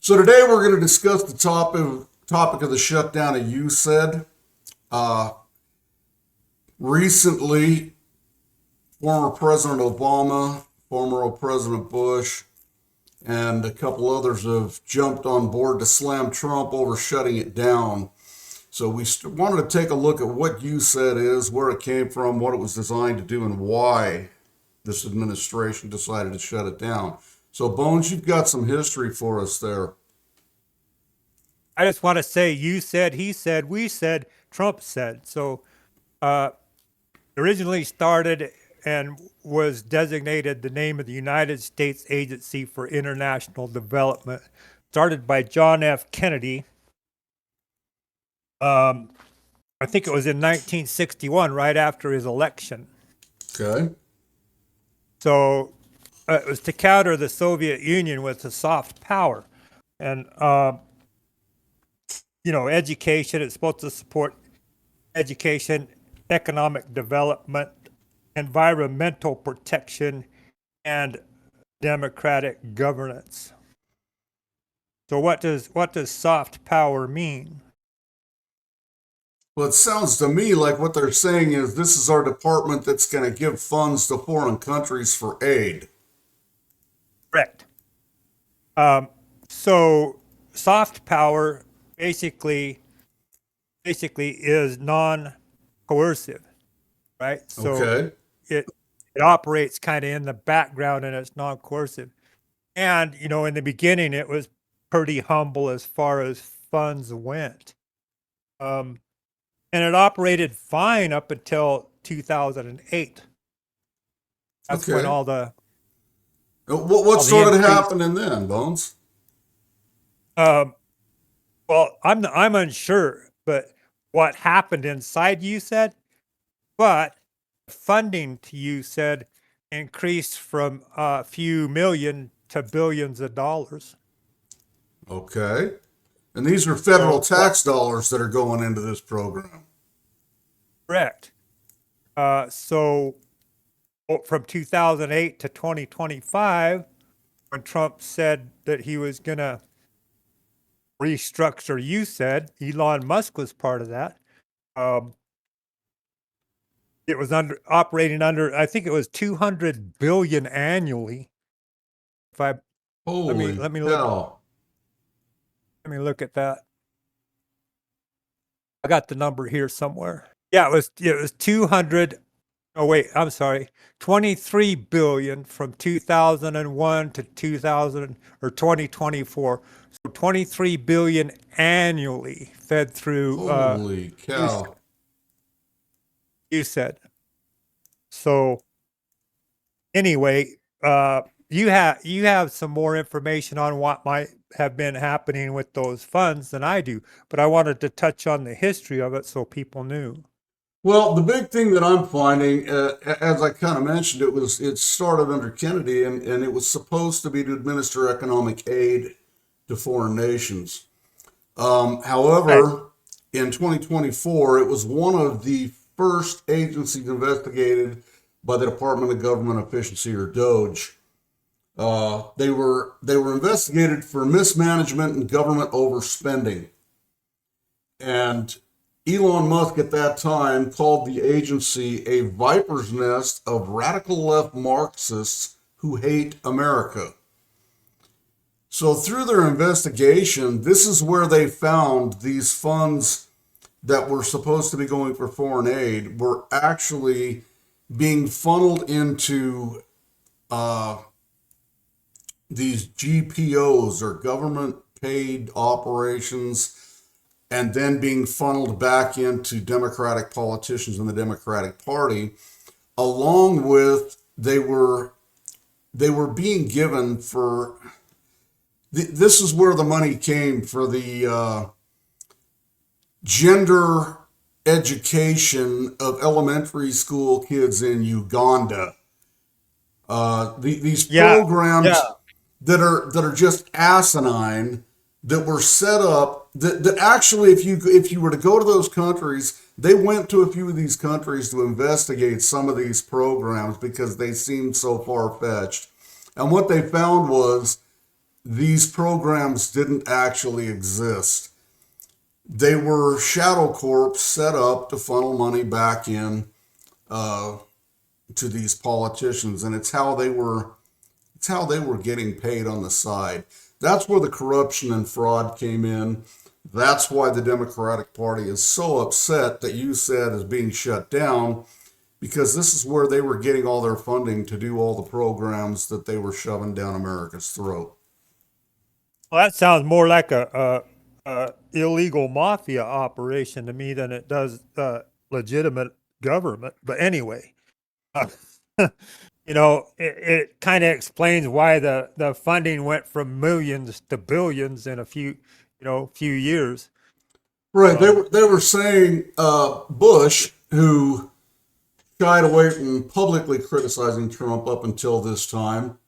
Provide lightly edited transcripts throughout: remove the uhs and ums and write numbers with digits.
So today we're going to discuss the topic of the shutdown of Usaid. Uh, Recently, former President Obama, former President Bush, and a couple others have jumped on board to slam Trump over shutting it down. So we wanted to take a look at what Usaid is, where it came from, what it was designed to do, and why this administration decided to shut it down. So, Bones, you've got some history for us there. I just want to say, you said, he said, we said, Trump said. So uh, originally started and was designated the name of the United States Agency for International Development, started by John F. Kennedy. I think it was in 1961, right after his election. Okay. So it was to counter the Soviet Union with a soft power. And, education, it's supposed to support education, economic development, environmental protection, and democratic governance. So what does soft power mean? Well, it sounds to me like what they're saying is this is our department that's going to give funds to foreign countries for aid. Correct. So soft power basically is non-coercive, right? So Okay. it operates kind of in the background and it's non-coercive. And in the beginning it was pretty humble as far as funds went. And it operated fine up until 2008. That's when Okay. all the What the started increase. happening then, Bones? Well, I'm unsure, but what happened inside you said, but funding to you said increased from a few million to billions of dollars. Okay. And these are federal So what? tax dollars that are going into this program. Correct. So from 2008 to 2025, when Trump said that he was going to restructure, you said Elon Musk was part of that. Um, it was operating under, I think it was 200 billion annually. If I Holy let me cow. look at that. I got the number here somewhere. Yeah, it was 200. Oh wait, I'm sorry. 23 billion from 2001 to 2000 or 2024. So 23 billion annually fed through Holy you, cow. you said. So anyway, you have some more information on what might have been happening with those funds than I do, but I wanted to touch on the history of it so people knew. Well, the big thing that I'm finding, as I kind of mentioned, it started under Kennedy, and it was supposed to be to administer economic aid to foreign nations. Right. However, in 2024, it was one of the first agencies investigated by the Department of Government Efficiency, or DOGE. They were investigated for mismanagement and government overspending. And Elon Musk at that time called the agency a viper's nest of radical left Marxists who hate America. So through their investigation, this is where they found these funds that were supposed to be going for foreign aid were actually being funneled into uh, these GPOs, or government paid operations, and then being funneled back into Democratic politicians in the Democratic Party, along with they were being given for this is where the money came for the gender education of elementary school kids in Uganda. These Yeah. Yeah. programs that are just asinine, that were set up, that actually, if you were to go to those countries, they went to a few of these countries to investigate some of these programs because they seemed so far fetched. And what they found was these programs didn't actually exist. They were shadow corps set up to funnel money back in to these politicians, and it's how they were getting paid on the side. That's where the corruption and fraud came in. That's why the Democratic Party is so upset that USAID is being shut down, because this is where they were getting all their funding to do all the programs that they were shoving down America's throat. Well, that sounds more like a illegal mafia operation to me than it does legitimate government. But anyway, uh, it kind of explains why the funding went from millions to billions in a few years. Right. They were saying Bush, who shied away from publicly criticizing Trump up until this time,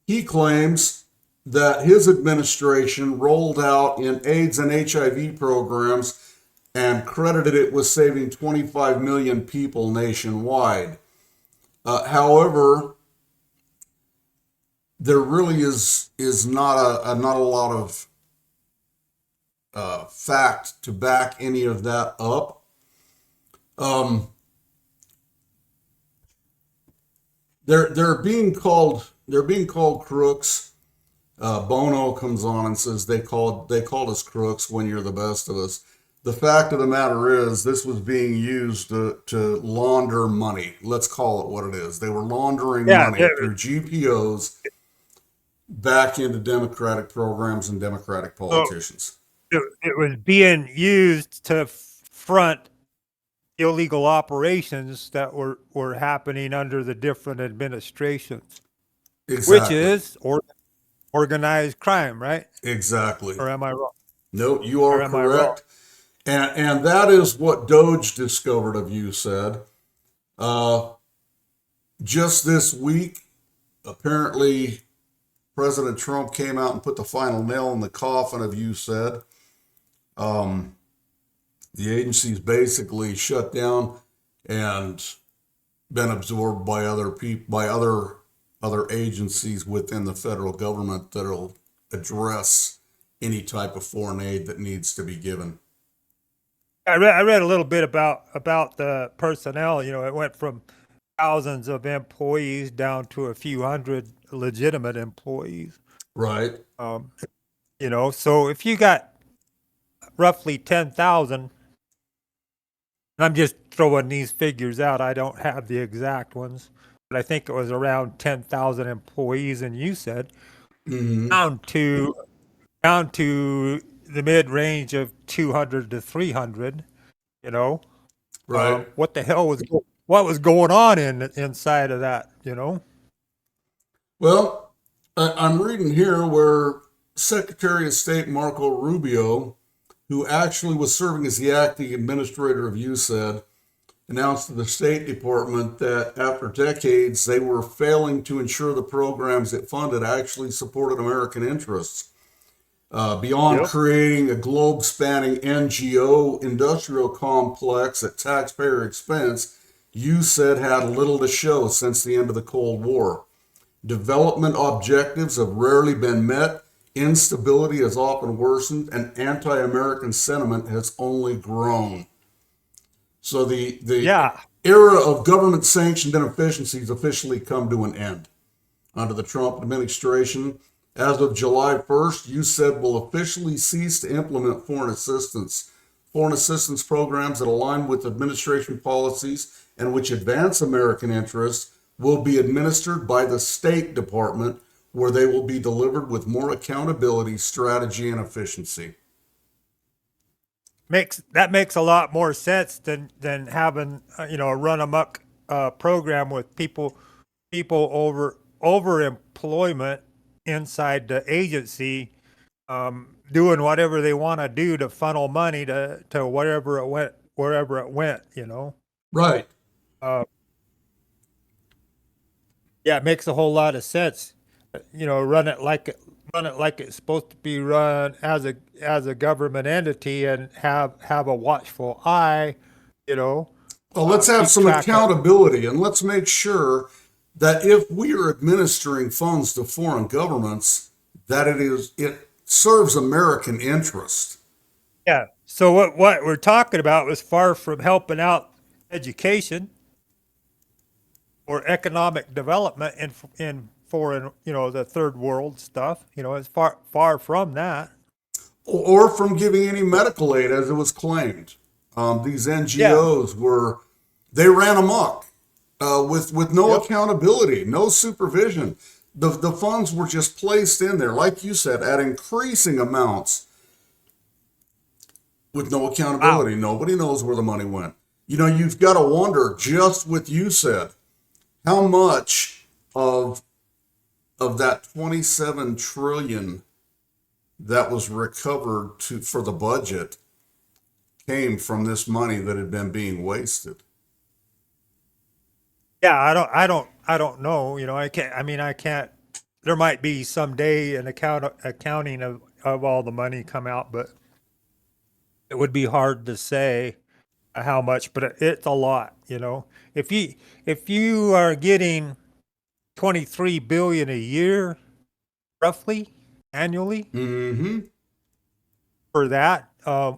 he claims that his administration rolled out in AIDS and HIV programs and credited it with saving 25 million people nationwide. However, there really is not a lot of fact to back any of that up. They're being called crooks. Bono comes on and says they called us crooks when you're the best of us. The fact of the matter is, this was being used to launder money. Let's call it what it is. They were laundering money through GPOs back into Democratic programs and Democratic politicians. It was being used to front illegal operations that were happening under the different administrations, Exactly. which is organized crime, right? Exactly. Or am I wrong? No, you are correct. And that is what Doge discovered of USAID. Just this week, apparently, President Trump came out and put the final nail in the coffin of USAID. The agency's basically shut down and been absorbed by other agencies within the federal government that'll address any type of foreign aid that needs to be given. I read a little bit about the personnel. It went from thousands of employees down to a few hundred legitimate employees. Right. So if you got roughly 10,000, and I'm just throwing these figures out, I don't have the exact ones, but I think it was around 10,000 employees, and you said down to the mid range of 200 to 300. Right. What was going on inside of that? Well, I'm reading here where Secretary of State Marco Rubio, who actually was serving as the acting administrator of USAID, announced to the State Department that after decades, they were failing to ensure the programs it funded actually supported American interests. Beyond creating a globe-spanning NGO industrial complex at taxpayer expense, USAID had little to show since the end of the Cold War. Development objectives have rarely been met, instability has often worsened, and anti-American sentiment has only grown. So the era of government-sanctioned inefficiencies officially come to an end. Under the Trump administration, as of July 1st, USAID will officially cease to implement foreign assistance programs that align with administration policies and which advance American interests will be administered by the State Department, where they will be delivered with more accountability, strategy, and efficiency. That makes a lot more sense than having a run amok program with people over employment inside the agency, doing whatever they want to do to funnel money to wherever it went. Right. It makes a whole lot of sense. Run it like it's supposed to be run as a government entity, and have a watchful eye. Well, let's have some accountability, and let's make sure that if we are administering funds to foreign governments, that it serves American interest. Yeah. So what we're talking about was far from helping out education or economic development in foreign, the third world stuff. It's far from that. Or from giving any medical aid as it was claimed. These Yeah. NGOs they ran amok with no Yep. accountability, no supervision. The funds were just placed in there, like you said, at increasing amounts with no Wow. accountability. Nobody knows where the money went. You've got to wonder, just with you said, how much of that 27 trillion that was recovered for the budget came from this money that had been being wasted. Yeah. I don't know. I can't. I mean, I can't. There might be someday an accounting of all the money come out, but it would be hard to say how much. But it's a lot. If you are getting 23 billion a year, roughly annually Mm-hmm. for that,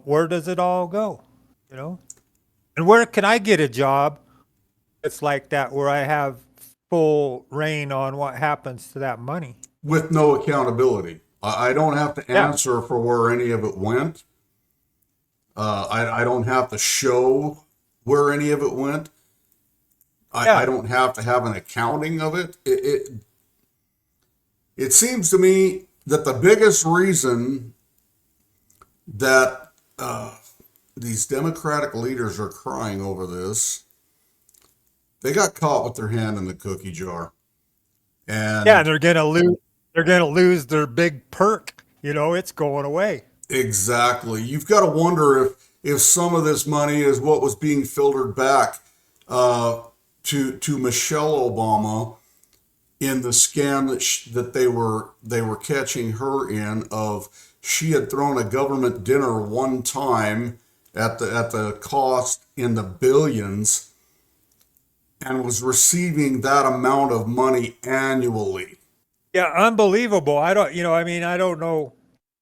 where does it all go? You know, and where can I get a job that's like that where I have full reign on what happens to that money? With no accountability. I don't have to Yeah, answer for where any of it went. I don't have to show where any of it went. I yeah, don't have to have an accounting of it. It seems to me that the biggest reason that these Democratic leaders are crying over this, they got caught with their hand in the cookie jar. yeah. And And they're gonna lose their big perk. It's going away. exactly, you've got to wonder if some of this money is what was being filtered back uh, to Michelle Obama in the scam that they were catching her in, of she had thrown a government dinner one time at the cost in the billions and was receiving that amount of money annually. Yeah, unbelievable. I don't, I mean, I don't know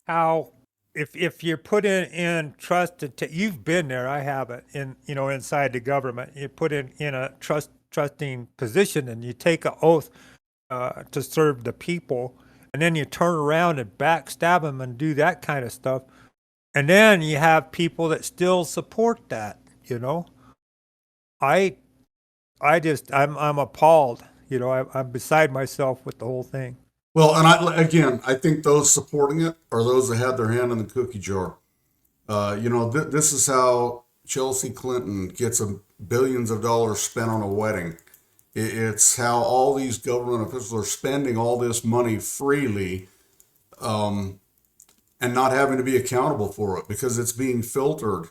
how, if you're put in trust you've been there, I haven't, inside the government, you put in a trusting position and you take an oath to serve the people, and then you turn around and backstab them and do that kind of stuff, and then you have people that still support that. You know, I I'm appalled. I'm beside myself with the whole thing. Well, and I think those supporting it are those that had their hand in the cookie jar. This is how Chelsea Clinton gets billions of dollars spent on a wedding. It's how all these government officials are spending all this money freely, and not having to be accountable for it because it's being filtered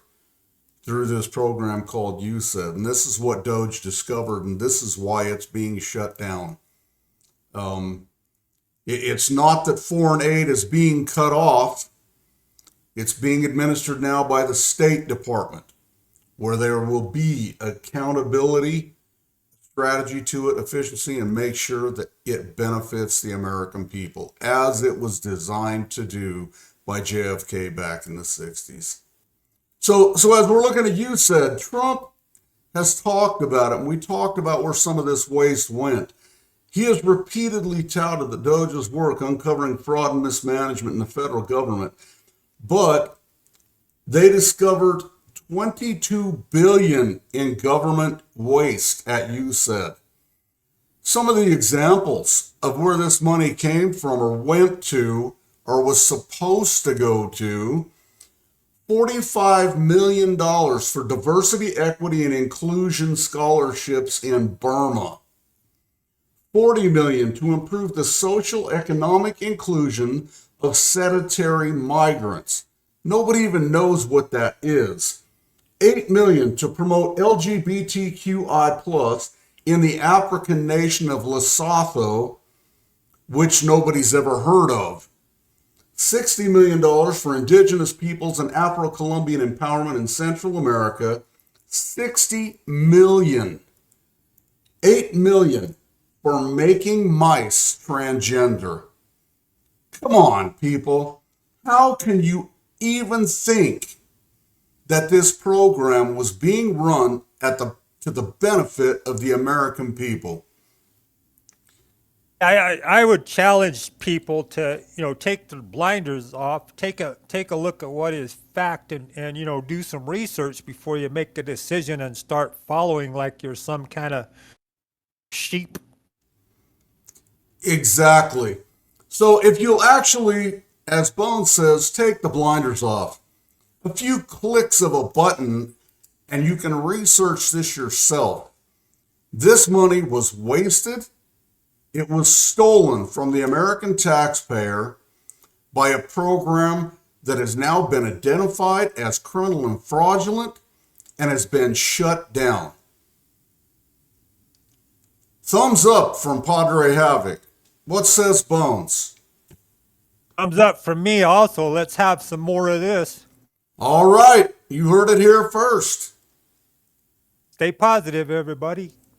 through this program called Usaid. And this is what Doge discovered, and this is why it's being shut down. It's not that foreign aid is being cut off. It's being administered now by the State Department, where there will be accountability, strategy to it, efficiency, and make sure that it benefits the American people as it was designed to do by JFK back in the 60s. So as we're looking at, you said Trump has talked about it, and we talked about where some of this waste went. He has repeatedly touted the Doge's work uncovering fraud and mismanagement in the federal government, but they discovered 22 billion in government waste at USAID. Some of the examples of where this money came from or went to or was supposed to go to: $45 million for diversity, equity, and inclusion scholarships in Burma. $40 million to improve the social economic inclusion of sedentary migrants. Nobody even knows what that is. $8 million to promote LGBTQI+ in the African nation of Lesotho, which nobody's ever heard of. $60 million for indigenous peoples and Afro-Colombian empowerment in Central America. $60 million. $8 million for making mice transgender. Come on, people. How can you even think that this program was being run to the benefit of the American people? I would challenge people to, take their blinders off, take a look at what is fact, and do some research before you make a decision and start following like you're some kind of sheep. Exactly. So if you'll actually, as Bones says, take the blinders off, a few clicks of a button, and you can research this yourself. This money was wasted. It was stolen from the American taxpayer by a program that has now been identified as criminal and fraudulent and has been shut down. Thumbs up from Padre Havoc. What says Bones? Thumbs up from me also. Let's have some more of this. All right, you heard it here first. Stay positive, everybody.